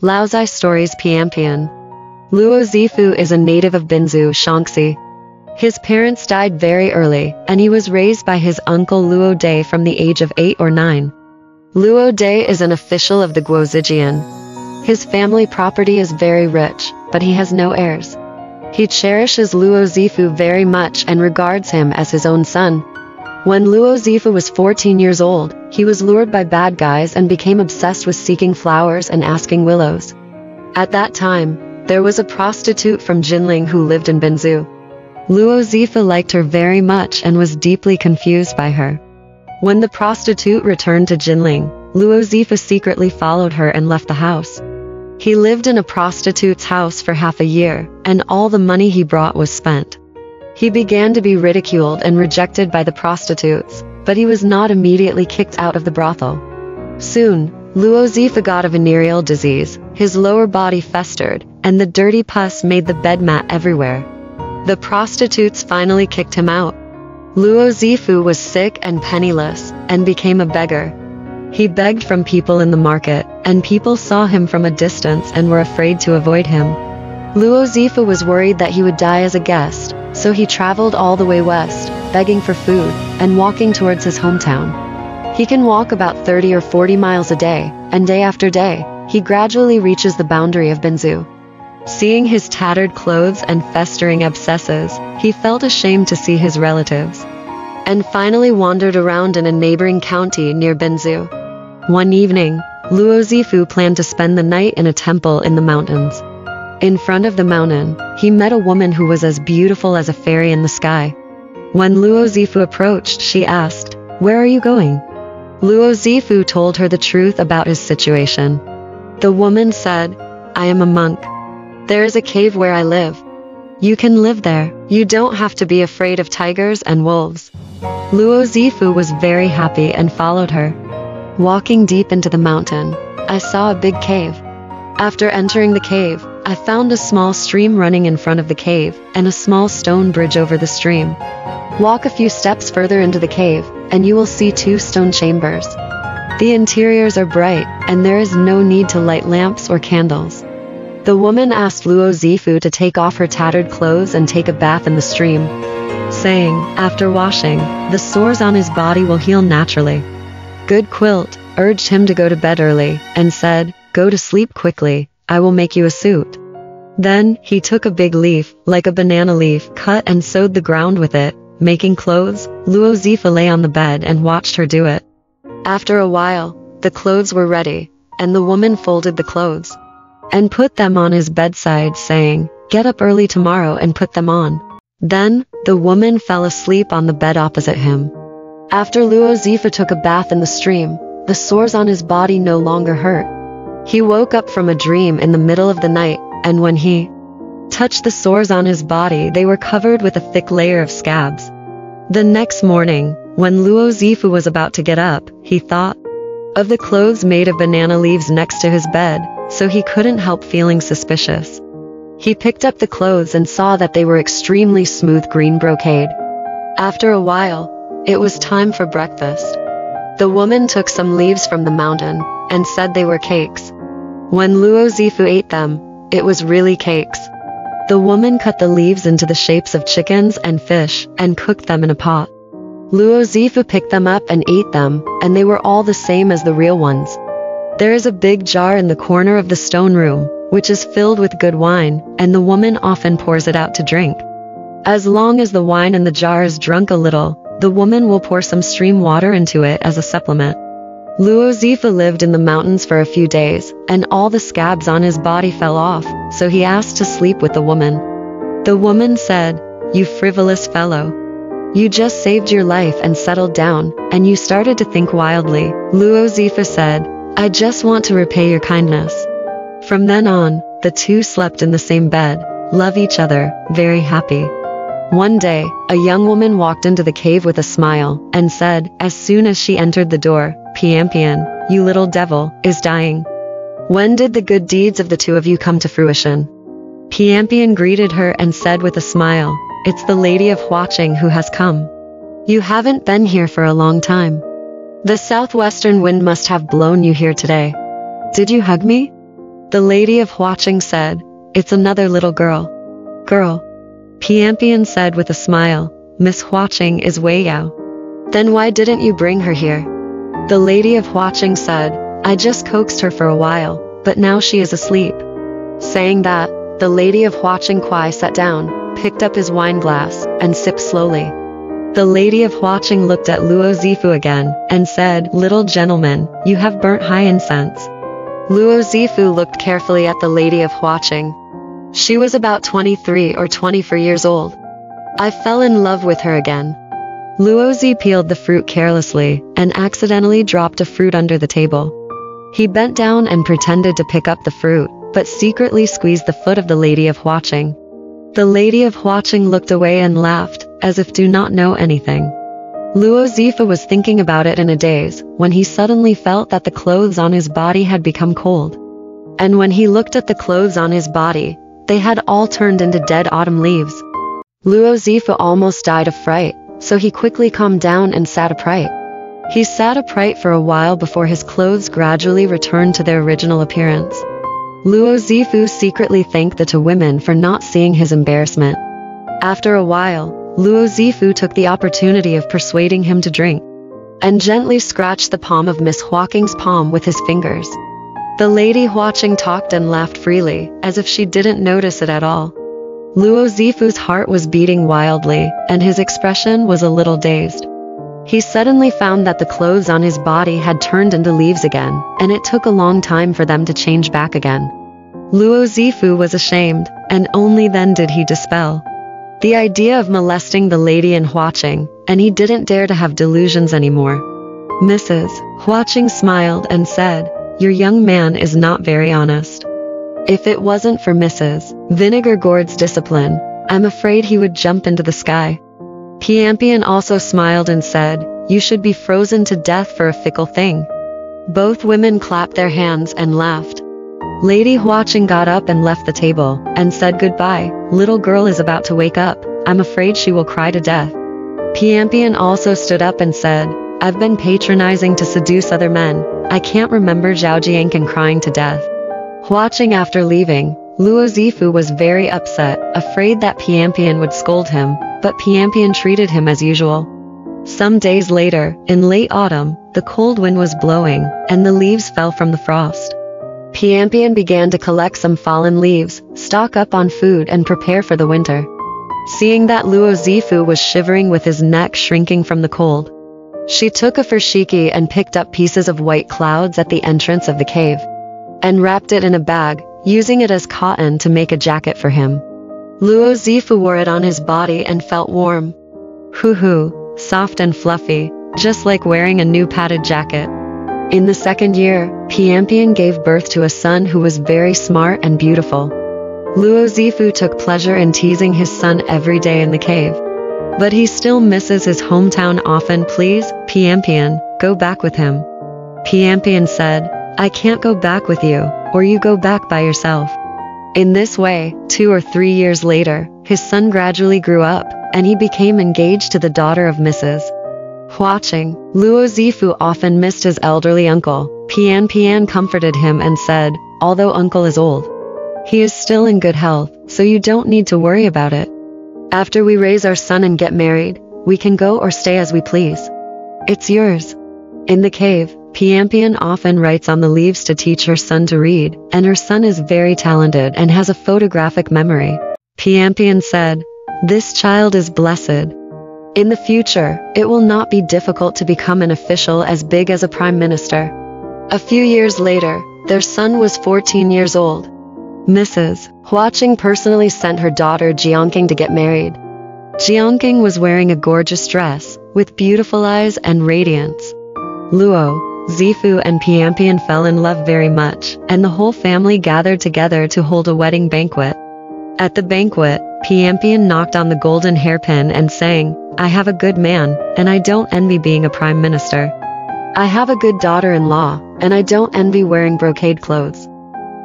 Liaozhai Stories Pianpian. Luo Zifu is a native of Binzu, Shaanxi. His parents died very early, and he was raised by his uncle Luo Dai from the age of 8 or 9. Luo Dai is an official of the Guozijian. His family property is very rich, but he has no heirs. He cherishes Luo Zifu very much and regards him as his own son. When Luo Zifu was 14 years old, he was lured by bad guys and became obsessed with seeking flowers and asking willows. At that time, there was a prostitute from Jinling who lived in Binzu. Luo Zifu liked her very much and was deeply confused by her. When the prostitute returned to Jinling, Luo Zifu secretly followed her and left the house. He lived in a prostitute's house for half a year, and all the money he brought was spent. He began to be ridiculed and rejected by the prostitutes, but he was not immediately kicked out of the brothel. Soon, Luo Zifu got a venereal disease, his lower body festered, and the dirty pus made the bed mat everywhere. The prostitutes finally kicked him out. Luo Zifu was sick and penniless, and became a beggar. He begged from people in the market, and people saw him from a distance and were afraid to avoid him. Luo Zifu was worried that he would die as a guest, so he traveled all the way west, begging for food, and walking towards his hometown. He can walk about 30 or 40 miles a day, and day after day, he gradually reaches the boundary of Binzu. Seeing his tattered clothes and festering abscesses, he felt ashamed to see his relatives, and finally wandered around in a neighboring county near Binzu. One evening, Luo Zifu planned to spend the night in a temple in the mountains. In front of the mountain, he met a woman who was as beautiful as a fairy in the sky. When Luo Zifu approached, she asked, "Where are you going?" Luo Zifu told her the truth about his situation. The woman said, "I am a monk. There is a cave where I live. You can live there. You don't have to be afraid of tigers and wolves." Luo Zifu was very happy and followed her. Walking deep into the mountain, I saw a big cave. After entering the cave, I found a small stream running in front of the cave, and a small stone bridge over the stream. Walk a few steps further into the cave, and you will see 2 stone chambers. The interiors are bright, and there is no need to light lamps or candles. The woman asked Luo Zifu to take off her tattered clothes and take a bath in the stream, saying, after washing, the sores on his body will heal naturally. Good Quilt urged him to go to bed early, and said, "Go to sleep quickly, I will make you a suit." Then, he took a big leaf, like a banana leaf, cut and sewed the ground with it, making clothes. Luo Zifu lay on the bed and watched her do it. After a while, the clothes were ready, and the woman folded the clothes and put them on his bedside, saying, "Get up early tomorrow and put them on." Then, the woman fell asleep on the bed opposite him. After Luo Zifu took a bath in the stream, the sores on his body no longer hurt. He woke up from a dream in the middle of the night, and when he touched the sores on his body, they were covered with a thick layer of scabs. The next morning, when Luo Zifu was about to get up, he thought of the clothes made of banana leaves next to his bed, so he couldn't help feeling suspicious. He picked up the clothes and saw that they were extremely smooth green brocade. After a while, it was time for breakfast. The woman took some leaves from the mountain, and said they were cakes. When Luo Zifu ate them, it was really cakes. The woman cut the leaves into the shapes of chickens and fish, and cooked them in a pot. Luo Zifu picked them up and ate them, and they were all the same as the real ones. There is a big jar in the corner of the stone room, which is filled with good wine, and the woman often pours it out to drink. As long as the wine in the jar is drunk a little, the woman will pour some stream water into it as a supplement. Luo Zifu lived in the mountains for a few days, and all the scabs on his body fell off, so he asked to sleep with the woman. The woman said, "You frivolous fellow. You just saved your life and settled down, and you started to think wildly." Luo Zifu said, "I just want to repay your kindness." From then on, the two slept in the same bed, love each other, very happy. One day, a young woman walked into the cave with a smile, and said, as soon as she entered the door, "Pianpian, you little devil, is dying. When did the good deeds of the 2 of you come to fruition?" Pianpian greeted her and said with a smile, "It's the lady of Huaqing who has come. You haven't been here for a long time. The southwestern wind must have blown you here today. Did you hug me?" The lady of Huaqing said, "It's another little girl." "Girl," Pianpian said with a smile, "Miss Huaqing is Wei Yao." "Then why didn't you bring her here?" The lady of Huaqing said, "I just coaxed her for a while, but now she is asleep." Saying that, the lady of Huaqing Kuai sat down, picked up his wine glass, and sipped slowly. The lady of Huaqing looked at Luo Zifu again, and said, "Little gentleman, you have burnt high incense." Luo Zifu looked carefully at the lady of Huaqing. She was about 23 or 24 years old. "I fell in love with her again." Luo Zi peeled the fruit carelessly, and accidentally dropped a fruit under the table. He bent down and pretended to pick up the fruit, but secretly squeezed the foot of the lady of Huaqing. The lady of Huaqing looked away and laughed, as if do not know anything. Luo Zifu was thinking about it in a daze, when he suddenly felt that the clothes on his body had become cold. And when he looked at the clothes on his body, they had all turned into dead autumn leaves. Luo Zifu almost died of fright, so he quickly calmed down and sat upright. He sat upright for a while before his clothes gradually returned to their original appearance. Luo Zifu secretly thanked the two women for not seeing his embarrassment. After a while, Luo Zifu took the opportunity of persuading him to drink, and gently scratched the palm of Miss Huaqing's palm with his fingers. The lady Huaqing talked and laughed freely, as if she didn't notice it at all. Luo Zifu's heart was beating wildly, and his expression was a little dazed. He suddenly found that the clothes on his body had turned into leaves again, and it took a long time for them to change back again. Luo Zifu was ashamed, and only then did he dispel the idea of molesting the lady in Huaqing, and he didn't dare to have delusions anymore. Mrs. Huaqing smiled and said, "Your young man is not very honest. If it wasn't for Mrs. Vinegar Gourd's discipline, I'm afraid he would jump into the sky." Pianpian also smiled and said, "You should be frozen to death for a fickle thing." Both women clapped their hands and laughed. Lady Huaqing got up and left the table, and said goodbye. "Little girl is about to wake up. I'm afraid she will cry to death." Pianpian also stood up and said, "I've been patronizing to seduce other men. I can't remember Zhao Jiankin crying to death." Huaqing after leaving, Luo Zifu was very upset, afraid that Pianpian would scold him, but Pianpian treated him as usual. Some days later, in late autumn, the cold wind was blowing, and the leaves fell from the frost. Pianpian began to collect some fallen leaves, stock up on food and prepare for the winter. Seeing that Luo Zifu was shivering with his neck shrinking from the cold, she took a fushiki and picked up pieces of white clouds at the entrance of the cave, and wrapped it in a bag, using it as cotton to make a jacket for him. Luo Zifu wore it on his body and felt warm. Hoo-hoo, soft and fluffy, just like wearing a new padded jacket. In the second year, Pianpian gave birth to a son who was very smart and beautiful. Luo Zifu took pleasure in teasing his son every day in the cave. But he still misses his hometown often. "Please, Pianpian, go back with him." Pianpian said, "I can't go back with you, or you go back by yourself." In this way, 2 or 3 years later, his son gradually grew up, and he became engaged to the daughter of Mrs. Huaqing. Luo Zifu often missed his elderly uncle. Pianpian comforted him and said, "Although uncle is old, he is still in good health, so you don't need to worry about it. After we raise our son and get married, we can go or stay as we please. It's yours." In the cave, Pianpian often writes on the leaves to teach her son to read, and her son is very talented and has a photographic memory. Pianpian said, "This child is blessed. In the future, it will not be difficult to become an official as big as a prime minister." A few years later, their son was 14 years old. Mrs. Huaqing personally sent her daughter Jiangqing to get married. Jiangqing was wearing a gorgeous dress, with beautiful eyes and radiance. Luo Zifu and Pianpian fell in love very much, and the whole family gathered together to hold a wedding banquet. At the banquet, Pianpian knocked on the golden hairpin and sang, "I have a good man, and I don't envy being a prime minister. I have a good daughter-in-law, and I don't envy wearing brocade clothes.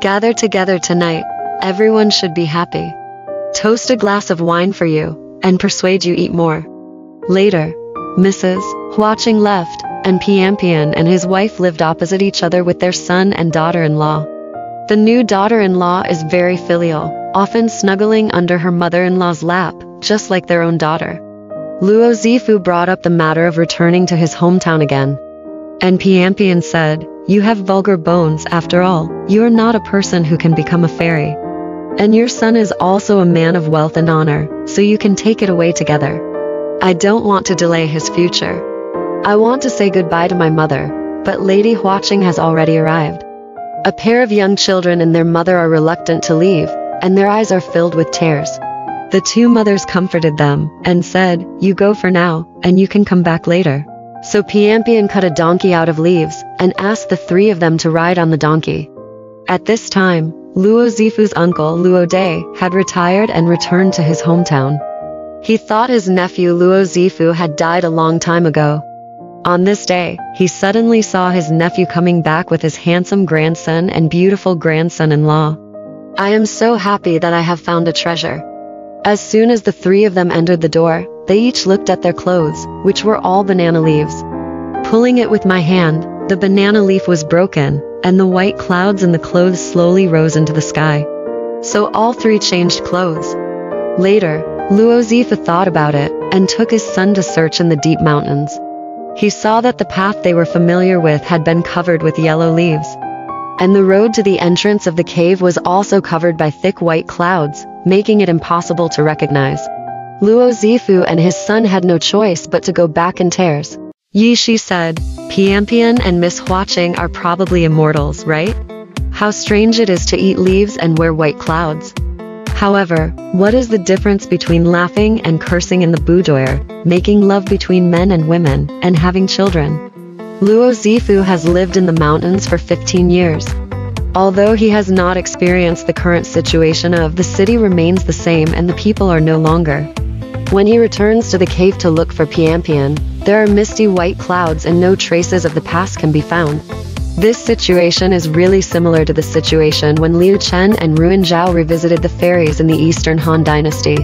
Gather together tonight, everyone should be happy. Toast a glass of wine for you, and persuade you eat more." Later, Mrs. Huaqing left, and Pianpian and his wife lived opposite each other with their son and daughter-in-law. The new daughter-in-law is very filial, often snuggling under her mother-in-law's lap, just like their own daughter. Luo Zifu brought up the matter of returning to his hometown again. And Pianpian said, "You have vulgar bones after all, you are not a person who can become a fairy. And your son is also a man of wealth and honor, so you can take it away together. I don't want to delay his future. I want to say goodbye to my mother, but Lady Huaqing has already arrived." A pair of young children and their mother are reluctant to leave, and their eyes are filled with tears. The two mothers comforted them, and said, "You go for now, and you can come back later." So Pianpian cut a donkey out of leaves, and asked the three of them to ride on the donkey. At this time, Luo Zifu's uncle Luo Dai had retired and returned to his hometown. He thought his nephew Luo Zifu had died a long time ago. On this day, he suddenly saw his nephew coming back with his handsome grandson and beautiful grandson-in-law. "I am so happy that I have found a treasure." As soon as the three of them entered the door, they each looked at their clothes, which were all banana leaves. Pulling it with my hand, the banana leaf was broken, and the white clouds in the clothes slowly rose into the sky. So all three changed clothes. Later, Luo Zifu thought about it, and took his son to search in the deep mountains. He saw that the path they were familiar with had been covered with yellow leaves. And the road to the entrance of the cave was also covered by thick white clouds, making it impossible to recognize. Luo Zifu and his son had no choice but to go back in tears. Yi Shi said, "Pianpian and Miss Huaqing are probably immortals, right? How strange it is to eat leaves and wear white clouds. However, what is the difference between laughing and cursing in the boudoir, making love between men and women, and having children?" Luo Zifu has lived in the mountains for 15 years. Although he has not experienced the current situation of the city remains the same and the people are no longer. When he returns to the cave to look for Pianpian, there are misty white clouds and no traces of the past can be found. This situation is really similar to the situation when Liu Chen and Ruan Zhao revisited the fairies in the Eastern Han Dynasty.